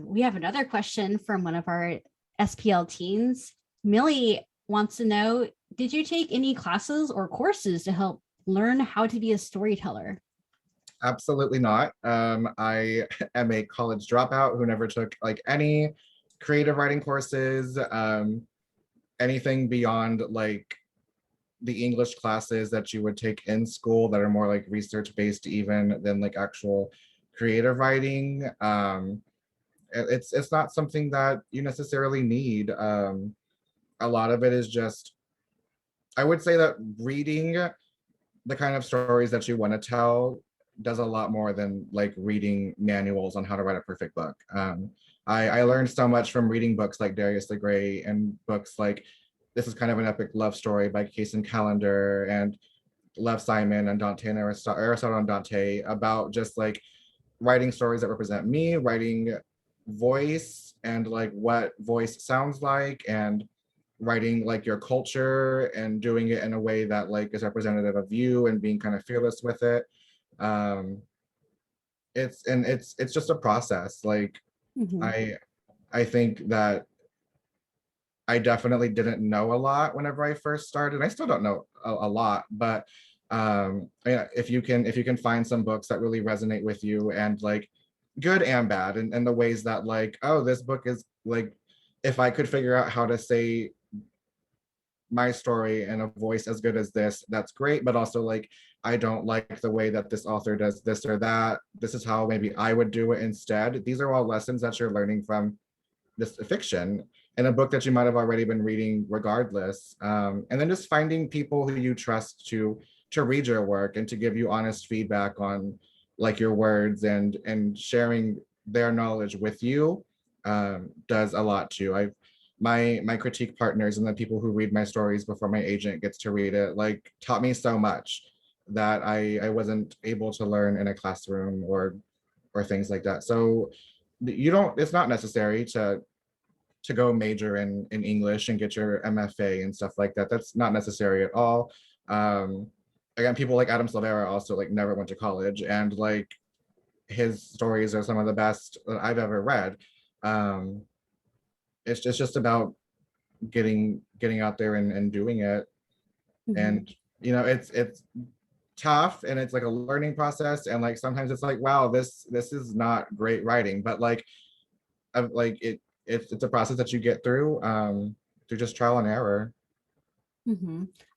We have another question from one of our SPL teens. Millie wants to know, did you take any classes or courses to help learn how to be a storyteller? Absolutely not. I am a college dropout who never took like any creative writing courses, anything beyond like the English classes that you would take in school that are more like research based even than like actual creative writing. It's not something that you necessarily need. A lot of it is just, I would say that reading the kind of stories that you want to tell does a lot more than like reading manuals on how to write a perfect book. I learned so much from reading books like Darius the Great and books like This Is Kind of an Epic Love Story by Case and Callender and Love, Simon and Dante and Aristotle and Dante, about just like writing stories that represent me, writing voice and like what voice sounds like, and writing like your culture and doing it in a way that like is representative of you and being kind of fearless with it. It's just a process. Like I think that I definitely didn't know a lot whenever I first started. I still don't know a lot, but yeah, if you can find some books that really resonate with you, and like good and bad, and the ways that like, oh, this book is like, if I could figure out how to say my story in a voice as good as this, that's great. But also like, I don't like the way that this author does this or that. This is how maybe I would do it instead. These are all lessons that you're learning from this fiction in a book that you might have already been reading regardless. And then just finding people who you trust to read your work and to give you honest feedback on like your words, and sharing their knowledge with you does a lot too. My critique partners and the people who read my stories before my agent gets to read it like taught me so much that I wasn't able to learn in a classroom or things like that. So it's not necessary to go major in English and get your MFA and stuff like that. That's not necessary at all. Again, people like Adam Silvera also like never went to college, and like his stories are some of the best that I've ever read. It's just about getting out there and doing it. And you know, it's tough, and it's like a learning process, and like sometimes it's like, wow, this is not great writing, but like it's a process that you get through just trial and error.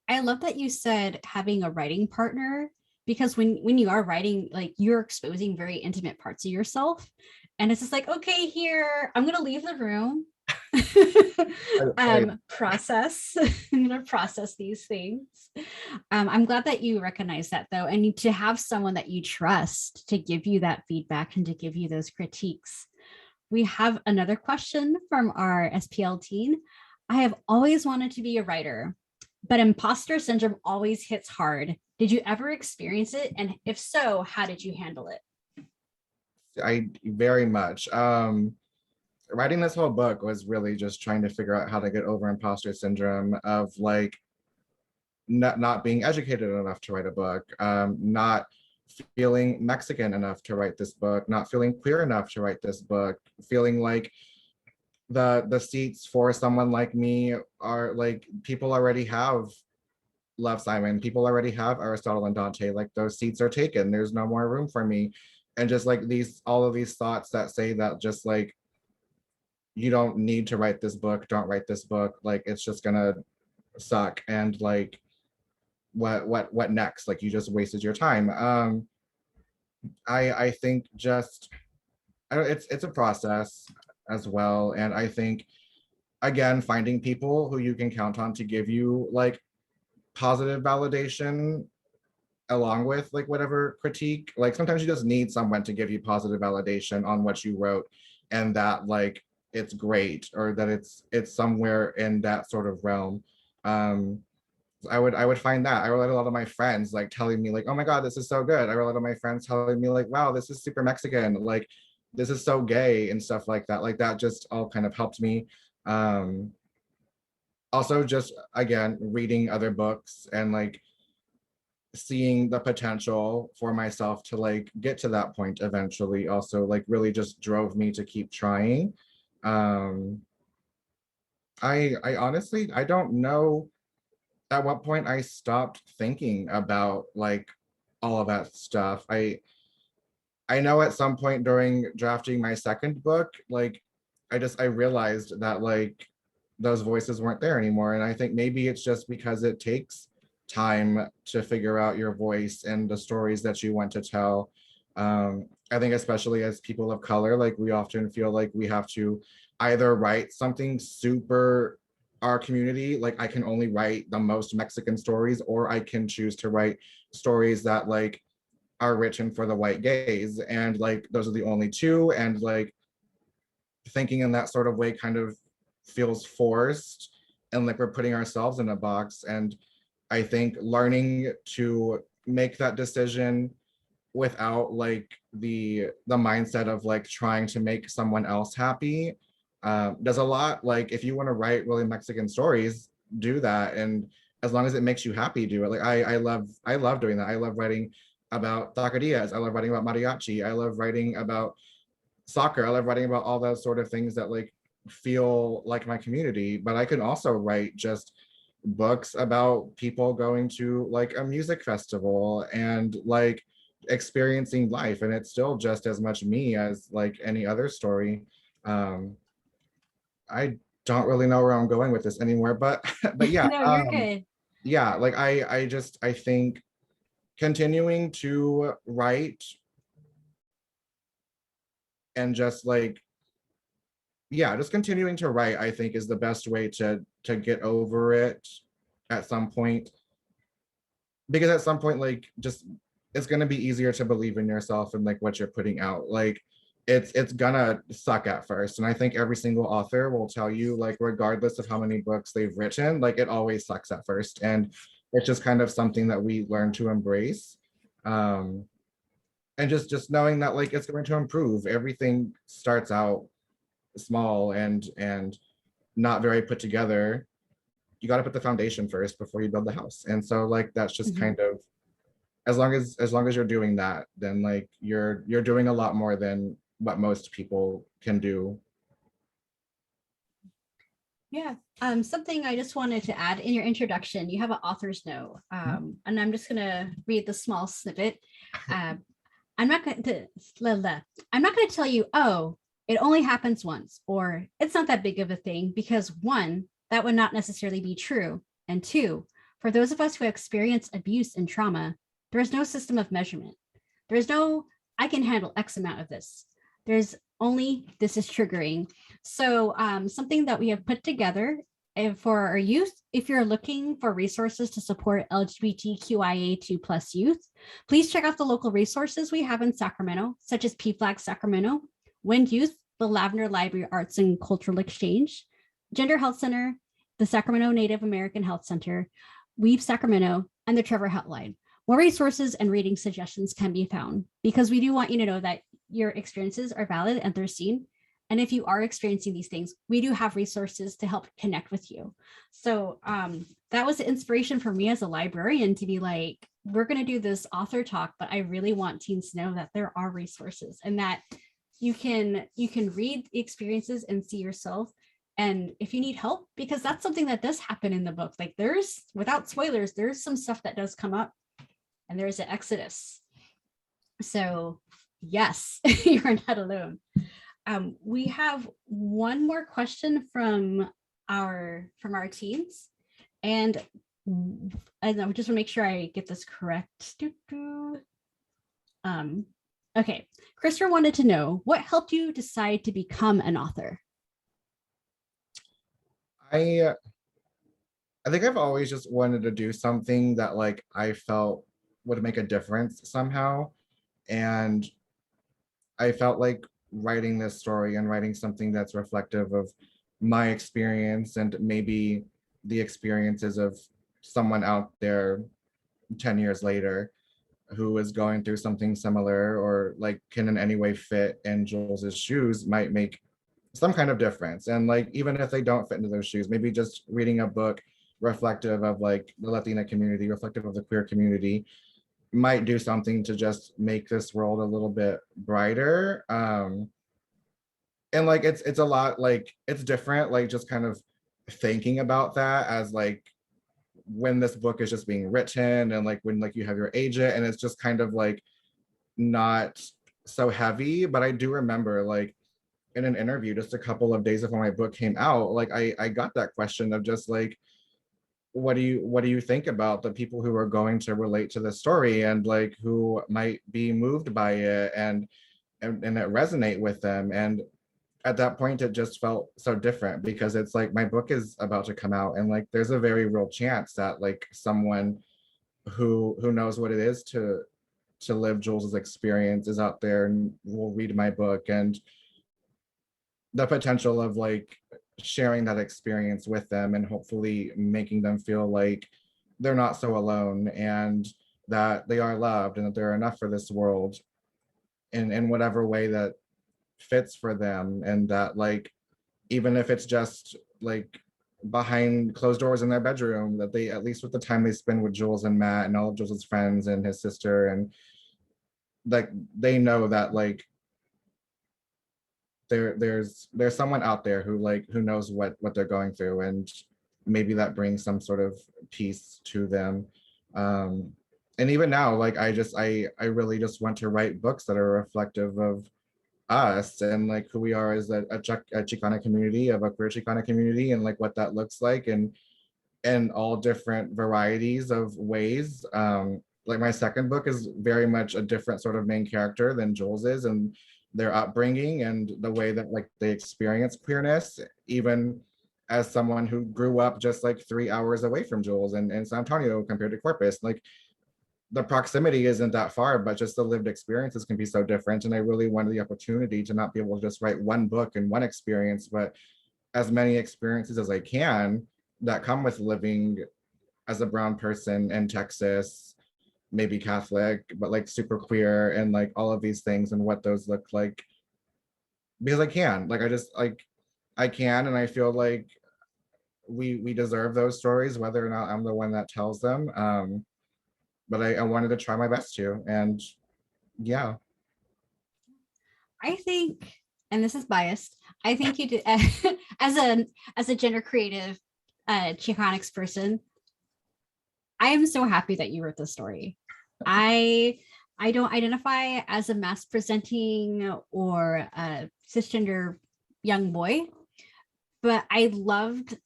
I love that you said having a writing partner, because when you are writing, like you're exposing very intimate parts of yourself, and it's just like, okay, here, I'm gonna leave the room. Process. I'm gonna process these things. I'm glad that you recognize that though, and to have someone that you trust to give you that feedback and to give you those critiques. We have another question from our SPL teen. I have always wanted to be a writer, but imposter syndrome always hits hard. Did you ever experience it? And if so, how did you handle it? I very much. Writing this whole book was really just trying to figure out how to get over imposter syndrome of like not being educated enough to write a book, not feeling Mexican enough to write this book, not feeling queer enough to write this book, feeling like the seats for someone like me are like, people already have Love Simon, people already have Aristotle and Dante, like those seats are taken, there's no more room for me. And just like all of these thoughts that say that just like, you don't need to write this book, don't write this book, like it's just gonna suck, and like what next, like you just wasted your time. I think just it's a process as well, and I think again, finding people who you can count on to give you like positive validation along with like whatever critique, like sometimes you just need someone to give you positive validation on what you wrote, and that like it's great, or that it's somewhere in that sort of realm. I would find that I read a lot of my friends like telling me like, oh my god, this is so good. I read a lot of my friends telling me like, wow, this is super Mexican, like this is so gay and stuff like that. Like that just all kind of helped me. Also just again reading other books and like seeing the potential for myself to like get to that point eventually also like really just drove me to keep trying. I honestly, I don't know at what point I stopped thinking about like all of that stuff. I know at some point during drafting my second book, like I realized that like those voices weren't there anymore. And I think maybe it's just because it takes time to figure out your voice and the stories that you want to tell. I think especially as people of color, like we often feel like we have to either write something super our community, like I can only write the most Mexican stories, or I can choose to write stories that like are written for the white gaze, and like those are the only two, and like thinking in that sort of way kind of feels forced, and like we're putting ourselves in a box. And I think learning to make that decision without like the mindset of like trying to make someone else happy does a lot. Like if you want to write really Mexican stories, do that, and as long as it makes you happy, do it. Like I love doing that. I love writing about taquerias. I love writing about mariachi. I love writing about soccer. I love writing about all those sort of things that like feel like my community. But I can also write just books about people going to like a music festival and like experiencing life, and it's still just as much me as like any other story. I don't really know where I'm going with this anymore, but but yeah, No, you're good. yeah, like I think continuing to write and just like, yeah, just continuing to write, I think is the best way to get over it at some point. Because at some point, like just it's gonna be easier to believe in yourself and like what you're putting out. Like it's gonna suck at first. And I think every single author will tell you, like, regardless of how many books they've written, like it always sucks at first. And it's just kind of something that we learn to embrace. And just knowing that like it's going to improve. Everything starts out small and not very put together. You got to put the foundation first before you build the house. And so like that's just kind of, as long as you're doing that, then like you're doing a lot more than what most people can do. Yeah. Something I just wanted to add in your introduction, you have an author's note. And I'm just gonna read the small snippet. I'm not going to tell you, oh, it only happens once, or it's not that big of a thing, because one, that would not necessarily be true. And two, for those of us who experience abuse and trauma, there is no system of measurement. There is no, I can handle X amount of this. There's only, this is triggering. So something that we have put together for our youth, if you're looking for resources to support LGBTQIA2+ youth, please check out the local resources we have in Sacramento, such as PFLAG Sacramento, Wind Youth, the Lavender Library Arts and Cultural Exchange, Gender Health Center, the Sacramento Native American Health Center, Weave Sacramento, and the Trevor Helpline. More resources and reading suggestions can be found, because we do want you to know that your experiences are valid and they're seen. And if you are experiencing these things, we do have resources to help connect with you. So that was the inspiration for me as a librarian to be like, we're going to do this author talk, but I really want teens to know that there are resources and that you can read the experiences and see yourself. And if you need help, because that's something that does happen in the book, like there's, without spoilers, there's some stuff that does come up, and there's an exodus. So yes, you're not alone. We have one more question from our teens, and I just want to make sure I get this correct. Okay, Christopher wanted to know, what helped you decide to become an author? I think I've always just wanted to do something that like I felt would make a difference somehow. And I felt like writing this story and writing something that's reflective of my experience and maybe the experiences of someone out there 10 years later who is going through something similar or like can in any way fit in Jules's shoes might make some kind of difference. And like, even if they don't fit into those shoes, maybe just reading a book reflective of like the Latina community, reflective of the queer community, might do something to just make this world a little bit brighter. And like, it's a lot, like, it's different, like just kind of thinking about that as like, when this book is just being written and like when like you have your agent and it's just kind of like not so heavy. But I do remember like in an interview just a couple of days before my book came out, like I got that question of just like, what do you think about the people who are going to relate to this story and like who might be moved by it and it resonate with them. And at that point it just felt so different because it's like my book is about to come out and like there's a very real chance that like someone who knows what it is to live Jules's experience is out there and will read my book, and the potential of like sharing that experience with them and hopefully making them feel like they're not so alone and that they are loved and that they're enough for this world in whatever way that fits for them. And that like, even if it's just like behind closed doors in their bedroom, that they, at least with the time they spend with Jules and Matt and all of Jules's friends and his sister, and like they know that like there's someone out there who knows what they're going through, and maybe that brings some sort of peace to them. And even now, like I really just want to write books that are reflective of us and like who we are as a Chicana community, of a queer Chicana community, and like what that looks like and all different varieties of ways. Like my second book is very much a different sort of main character than Jules is, and their upbringing and the way that like they experience queerness, even as someone who grew up just like 3 hours away from Jules in San Antonio compared to Corpus. Like the proximity isn't that far, but just the lived experiences can be so different. And I really wanted the opportunity to not be able to just write one book and one experience, but as many experiences as I can that come with living as a brown person in Texas, maybe Catholic, but like super queer, and like all of these things and what those look like. Because I can, like, I just like, I can, and I feel like we deserve those stories, whether or not I'm the one that tells them. But I wanted to try my best to, and yeah. I think, and this is biased, I think you did as a gender creative Chicanx person, I am so happy that you wrote this story. I don't identify as a mass presenting or a cisgender young boy, but I loved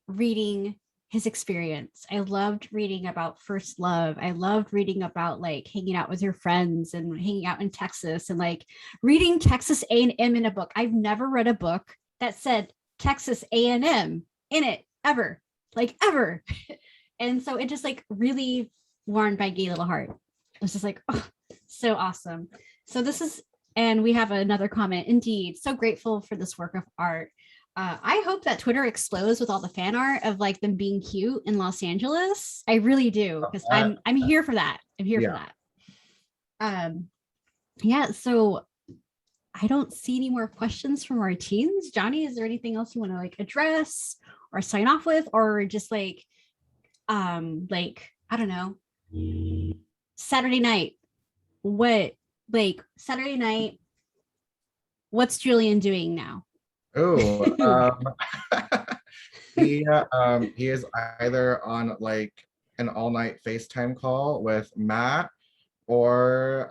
reading his experience. I loved reading about first love. I loved reading about like hanging out with your friends and hanging out in Texas and like reading Texas A&M in a book. I've never read a book that said Texas A&M in it ever, like ever. And so it just like really warmed my gay little heart. It was just like, oh, so awesome. So this is, and we have another comment. Indeed, so grateful for this work of art. I hope that Twitter explodes with all the fan art of like them being cute in Los Angeles. I really do, because I'm here for that. I'm here for that. Yeah, so I don't see any more questions from our teens. Johnny, is there anything else you want to like address or sign off with, or just like I don't know, Saturday night? What, like Saturday night, What's Julian doing now? Oh, he is either on like an all-night FaceTime call with Matt, or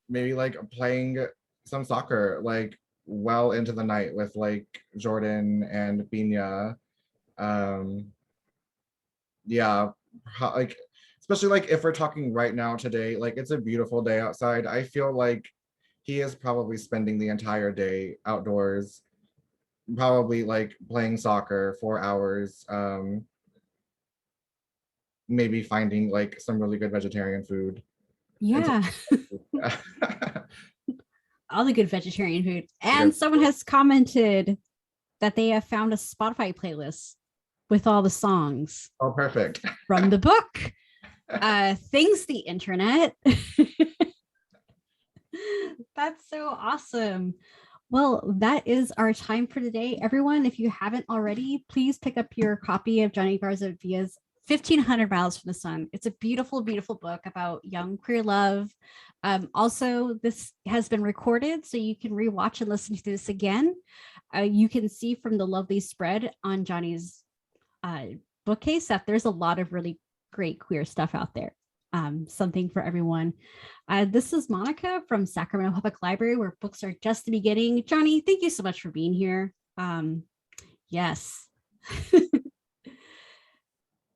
maybe like playing some soccer like well into the night with like Jordan and Bina. Yeah, like especially like if we're talking right now today, like it's a beautiful day outside. I feel like he is probably spending the entire day outdoors, probably like playing soccer 4 hours, maybe finding like some really good vegetarian food. Yeah, all the good vegetarian food. And Yes. someone has commented that they have found a Spotify playlist with all the songs Oh, perfect. from the book. Thanks, the internet. That's so awesome. Well, that is our time for today. Everyone, if you haven't already, please pick up your copy of Jonny Garza Villa's 1500 Miles from the Sun. It's a beautiful, beautiful book about young queer love. Also, this has been recorded, so you can rewatch and listen to this again. You can see from the lovely spread on Jonny's bookcase that there's a lot of really great queer stuff out there. Something for everyone. This is Monica from Sacramento Public Library, where books are just the beginning. Jonny, thank you so much for being here. Yes.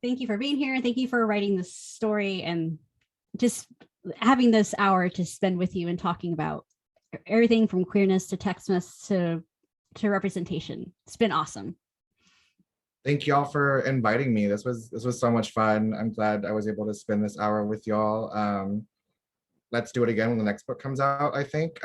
Thank you for being here. Thank you for writing this story and just having this hour to spend with you and talking about everything from queerness to Textmas to representation. It's been awesome. Thank y'all for inviting me. This was so much fun. I'm glad I was able to spend this hour with y'all. Let's do it again when the next book comes out, I think.